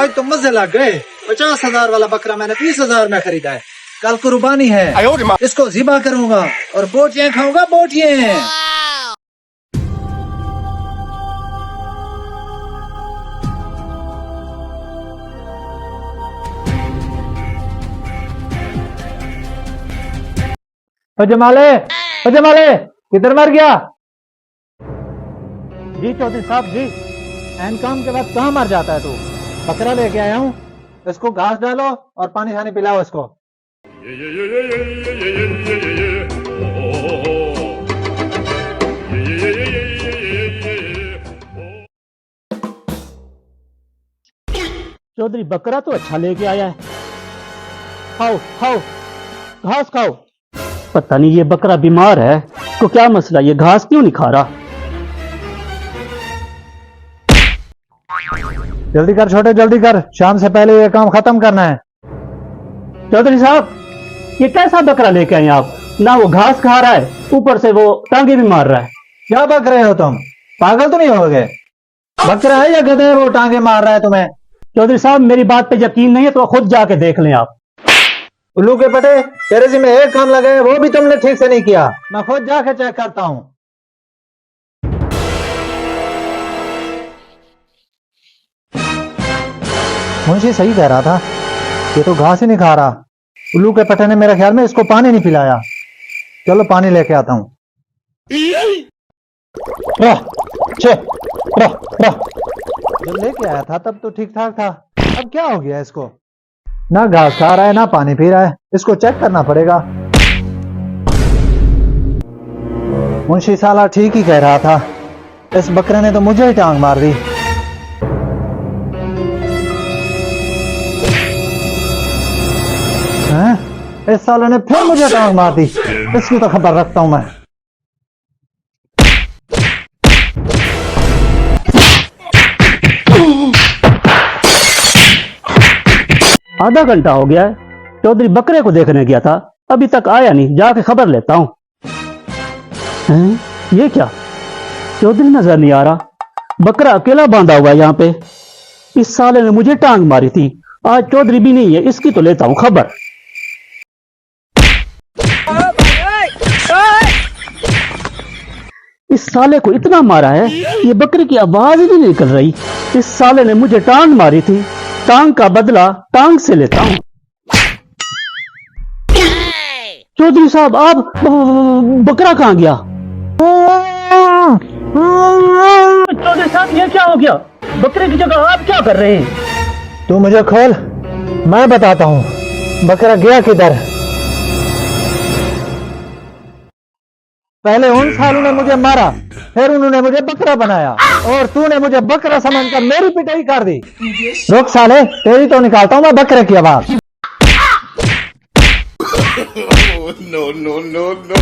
आज तो मजे लग गए। 50,000 वाला बकरा मैंने 20,000 में खरीदा है। कल कुर्बानी है, इसको ज़िबा करूंगा और बोटियां खाऊंगा, बोटियां। जमाले, जमाले किधर मर गया? जी चौधरी साहब जी, एन काम के बाद कहाँ मर जाता है तू? बकरा लेके आया हूँ, इसको घास डालो और पानी शानी पिलाओ इसको। चौधरी बकरा तो अच्छा लेके आया है। खाओ खाओ, घास खाओ। पता नहीं ये बकरा बीमार है, इसको क्या मसला, ये घास क्यों नहीं खा रहा? जल्दी कर छोटे, जल्दी कर, शाम से पहले ये काम खत्म करना है। चौधरी साहब, ये कैसा बकरा लेके आए आप? ना वो घास खा रहा है, ऊपर से वो टांगे भी मार रहा है। क्या बक रहे हो तुम? पागल तो नहीं हो गए? बकरा है या गधा है वो टांगे मार रहा है तुम्हें? चौधरी साहब, मेरी बात पे यकीन नहीं है तो खुद जाके देख लें आप। उल्लू के पटे, तेरे जिम्मे एक काम लगा है, वो भी तुमने ठीक से नहीं किया। मैं खुद जाके चेक करता हूँ। मुंशी सही कह रहा था, ये तो घास ही नहीं खा रहा। उल्लू के पटे ने मेरे ख्याल में इसको पानी नहीं पिलाया। चलो पानी लेके आता हूँ। जब लेके आया था तब तो ठीक ठाक था, अब क्या हो गया इसको? ना घास खा रहा है ना पानी पी रहा है, इसको चेक करना पड़ेगा। मुंशी साला ठीक ही कह रहा था, इस बकरे ने तो मुझे ही टांग मार दी। हैं? इस साले ने फिर मुझे टांग मार दी, इसकी तो खबर रखता हूं मैं। आधा घंटा हो गया है, चौधरी बकरे को देखने गया था, अभी तक आया नहीं, जाके खबर लेता हूं। ये क्या, चौधरी नजर नहीं आ रहा, बकरा अकेला बांधा हुआ है यहाँ पे। इस साले ने मुझे टांग मारी थी, आज चौधरी भी नहीं है, इसकी तो लेता हूं खबर। इस साले को इतना मारा है, ये बकरी की आवाज ही नहीं निकल रही। इस साले ने मुझे टांग मारी थी, टांग का बदला टांग से लेता हूं। चौधरी साहब, आप बकरा कहां गया? चौधरी साहब, ये क्या हो गया? बकरे की जगह आप क्या कर रहे हैं? तू मुझे खोल, मैं बताता हूं बकरा गया किधर। पहले उन सालों ने मुझे मारा, फिर उन्होंने मुझे बकरा बनाया, और तूने मुझे बकरा समझकर मेरी पिटाई कर दी। रुक साले, तेरी तो निकालता हूं मैं बकरे की आवाज। No, no, no, no.